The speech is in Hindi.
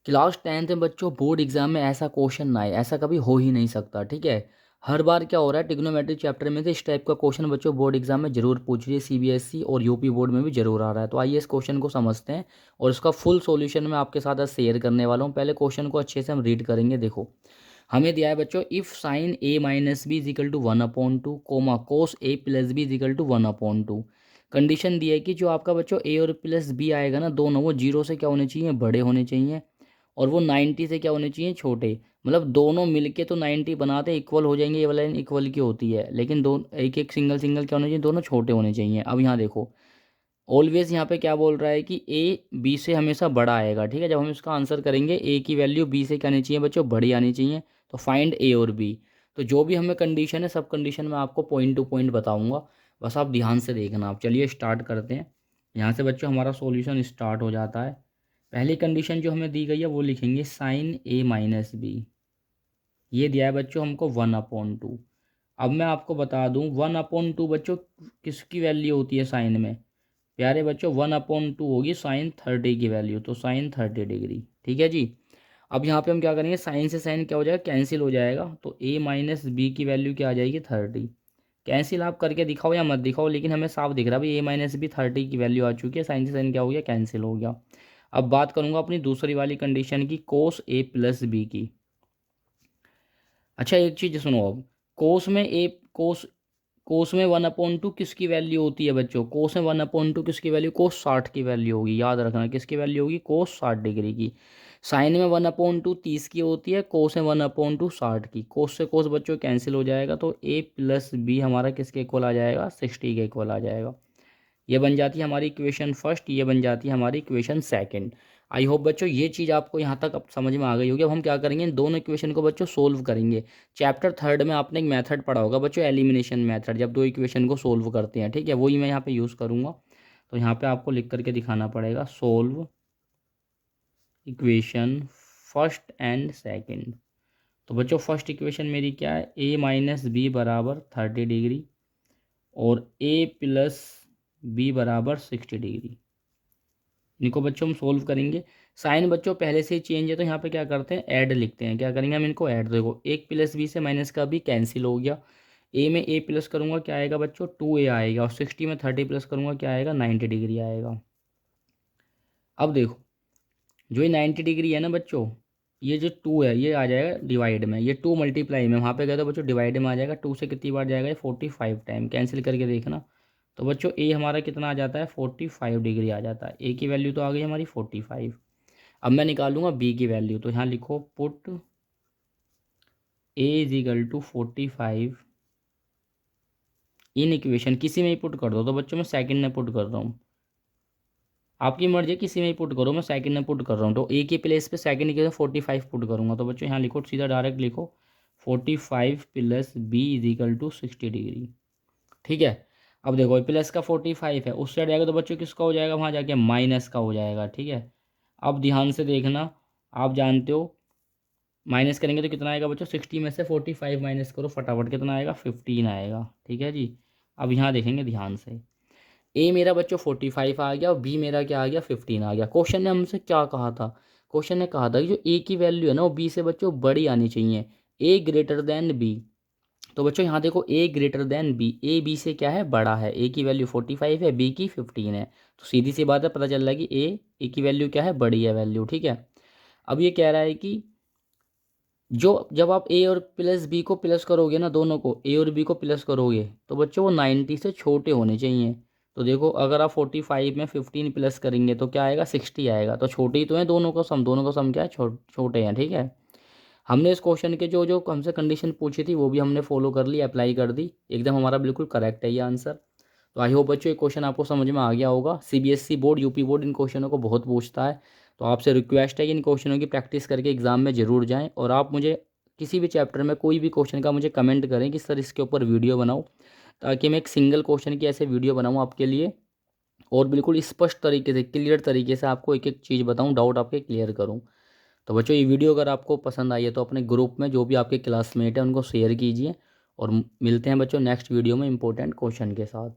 क्लास 10th में बच्चों बोर्ड एग्जाम में ऐसा क्वेश्चन ना आए, ऐसा कभी हो ही नहीं सकता। ठीक है, हर बार क्या हो रहा है, ट्रिग्नोमेट्री चैप्टर में से इस टाइप का क्वेश्चन बच्चों बोर्ड एग्जाम में जरूर पूछ रही है, सीबीएसई और यूपी बोर्ड में भी जरूर आ रहा है। तो आइए इस क्वेश्चन को समझते हैं और इसका फुल सॉल्यूशन मैं आपके साथ आज शेयर करने वाला हूँ। पहले क्वेश्चन को अच्छे से हम रीड करेंगे। देखो, हमें दिया है बच्चों, if sin A minus B is equal to 1/2 comma cos A plus B is equal to 1/2। Condition दी है कि जो आपका बच्चों ए और प्लस बी आएगा ना, दोनों वो जीरो से क्या होने चाहिए, बड़े होने चाहिए, और वो 90 से क्या होने चाहिए, छोटे। मतलब दोनों मिलके तो 90 बनाते इक्वल हो जाएंगे, ये वाला लाइन इक्वल की होती है, लेकिन दो एक एक सिंगल सिंगल क्या होने चाहिए, दोनों छोटे होने चाहिए। अब यहाँ देखो, ऑलवेज यहाँ पे क्या बोल रहा है कि ए बी से हमेशा बड़ा आएगा। ठीक है, जब हम इसका आंसर करेंगे ए की वैल्यू बी से क्या आनी चाहिए बच्चों, बड़ी आनी चाहिए। तो फाइंड ए और बी। तो जो भी हमें कंडीशन है, सब कंडीशन मैं आपको पॉइंट टू पॉइंट बताऊंगा, बस आप ध्यान से देखना। आप चलिए स्टार्ट करते हैं। यहाँ से बच्चों हमारा सॉल्यूशन स्टार्ट हो जाता है। पहली कंडीशन जो हमें दी गई है वो लिखेंगे साइन ए माइनस बी। ये दिया है बच्चों हमको 1/2। अब मैं आपको बता दूं 1/2 बच्चों किसकी वैल्यू होती है साइन में। प्यारे बच्चों 1/2 होगी साइन 30 की वैल्यू, तो साइन 30 डिग्री। ठीक है जी। अब यहाँ पे हम क्या करेंगे, साइन से साइन क्या हो जाएगा, कैंसिल हो जाएगा। तो ए माइनस बी की वैल्यू क्या आ जाएगी, 30। कैंसिल आप करके दिखाओ या मत दिखाओ, लेकिन हमें साफ दिख रहा है भाई ए माइनस बी 30 की वैल्यू आ चुकी है। साइन से साइन क्या हो गया, कैंसिल हो गया। अब बात करूंगा अपनी दूसरी वाली कंडीशन की, कोस ए प्लस बी की। अच्छा एक चीज सुनो, अब कोस में 1/2 किसकी वैल्यू होती है बच्चों, कोस में 1/2 किसकी वैल्यू, कोस 60 की वैल्यू होगी। याद रखना किसकी वैल्यू होगी, कोस 60 डिग्री की। साइन में 1/2 30 की होती है, कोस में 1/2 60 की। कोस से कोस बच्चों कैंसिल हो जाएगा, तो ए प्लस बी हमारा किसके इक्वल आ जाएगा, 60 के इक्वल आ जाएगा। ये बन जाती है हमारी इक्वेशन फर्स्ट, ये बन जाती है हमारी इक्वेशन सेकंड। आई होप बच्चों ये चीज़ आपको यहाँ तक अब समझ में आ गई होगी। अब हम क्या करेंगे, इन दोनों इक्वेशन को बच्चों सोल्व करेंगे। चैप्टर थर्ड में आपने एक मेथड पढ़ा होगा बच्चों, एलिमिनेशन मेथड, जब दो इक्वेशन को सोल्व करते हैं। ठीक है, वही मैं यहाँ पे यूज़ करूँगा। तो यहाँ पे आपको लिख करके दिखाना पड़ेगा, solve equation first and second. तो बच्चों फर्स्ट इक्वेशन मेरी क्या है, ए माइनस बी बराबर 30 डिग्री और ए प्लस बी बराबर 60 डिग्री। इनको बच्चों हम सोल्व करेंगे। साइन बच्चों पहले से ही चेंज है, तो यहाँ पे क्या करते हैं, ऐड लिखते हैं। क्या करेंगे हम, इनको ऐड। देखो एक प्लस बी से माइनस का बी कैंसिल हो गया। ए में ए प्लस करूँगा क्या आएगा बच्चों, 2a आएगा, और 60 में 30 प्लस करूँगा क्या आएगा, 90 डिग्री आएगा। अब देखो, जो ये 90 डिग्री है ना बच्चों, ये जो 2 है ये आ जाएगा डिवाइड में, ये 2 मल्टीप्लाई में, वहाँ पे गए तो बच्चों डिवाइड में आ जाएगा। 2 से कितनी बार जाएगा, ये 45 टाइम। कैंसिल करके देखना, तो बच्चों ए हमारा कितना आ जाता है, 45 डिग्री आ जाता है। ए की वैल्यू तो आ गई हमारी 45। अब मैं निकालूंगा बी की वैल्यू, तो यहाँ लिखो put A is equal to 45 in equation, किसी में ही पुट कर दो। तो बच्चों मैं सेकंड में पुट कर रहा हूँ, आपकी मर्जी है, किसी में ही पुट करो, मैं सेकंड में पुट कर रहा हूँ। तो ए के प्लेस पे सेकंड इक्वेशन 45 पुट करूँगा। तो बच्चों यहाँ लिखो, सीधा डायरेक्ट लिखो 45 plus B is equal to 60 degree. ठीक है, अब देखो प्लस का 45 है, उस साइड जाएगा तो बच्चों किसका हो जाएगा, वहाँ जाके माइनस का हो जाएगा। ठीक है, अब ध्यान से देखना, आप जानते हो माइनस करेंगे तो कितना आएगा बच्चों, 60 में से 45 माइनस करो फटाफट, कितना आएगा, 15 आएगा। ठीक है जी। अब यहाँ देखेंगे ध्यान से, ए मेरा बच्चों 45 आ गया और बी मेरा क्या आ गया, 15 आ गया। क्वेश्चन ने हमसे क्या कहा था, क्वेश्चन ने कहा था कि जो ए की वैल्यू है ना वो बी से बच्चों बड़ी आनी चाहिए, ए ग्रेटर देन बी। तो बच्चों यहाँ देखो, A greater than B, A B से क्या है, बड़ा है। ए की वैल्यू 45 है, बी की 15 है, तो सीधी सी बात है, पता चल रहा है कि ए की वैल्यू क्या है, बड़ी है वैल्यू। ठीक है, अब ये कह रहा है कि जो जब आप ए और प्लस बी को प्लस करोगे ना, दोनों को ए और बी को प्लस करोगे, तो बच्चों वो 90 से छोटे होने चाहिए। तो देखो अगर आप 45 में 15 प्लस करेंगे तो क्या आएगा, 60 आएगा। तो छोटे ही तो हैं दोनों का सम, दोनों का सम क्या है, छोटे हैं। ठीक है, हमने इस क्वेश्चन के जो जो हमसे कंडीशन पूछी थी वो भी हमने फॉलो कर ली, अप्लाई कर दी, एकदम हमारा बिल्कुल करेक्ट है ये आंसर। तो आई होप बच्चों ये क्वेश्चन आपको समझ में आ गया होगा। सीबीएसई बोर्ड, यूपी बोर्ड इन क्वेश्चनों को बहुत पूछता है, तो आपसे रिक्वेस्ट है कि इन क्वेश्चनों की प्रैक्टिस करके एग्जाम में ज़रूर जाएं। और आप मुझे किसी भी चैप्टर में कोई भी क्वेश्चन का मुझे कमेंट करें कि सर इसके ऊपर वीडियो बनाओ, ताकि मैं एक सिंगल क्वेश्चन की ऐसे वीडियो बनाऊँ आपके लिए, और बिल्कुल स्पष्ट तरीके से, क्लियर तरीके से आपको एक एक चीज़ बताऊँ, डाउट आपके क्लियर करूँ। तो बच्चों ये वीडियो अगर आपको पसंद आई है तो अपने ग्रुप में जो भी आपके क्लासमेट हैं उनको शेयर कीजिए, और मिलते हैं बच्चों नेक्स्ट वीडियो में इंपॉर्टेंट क्वेश्चन के साथ।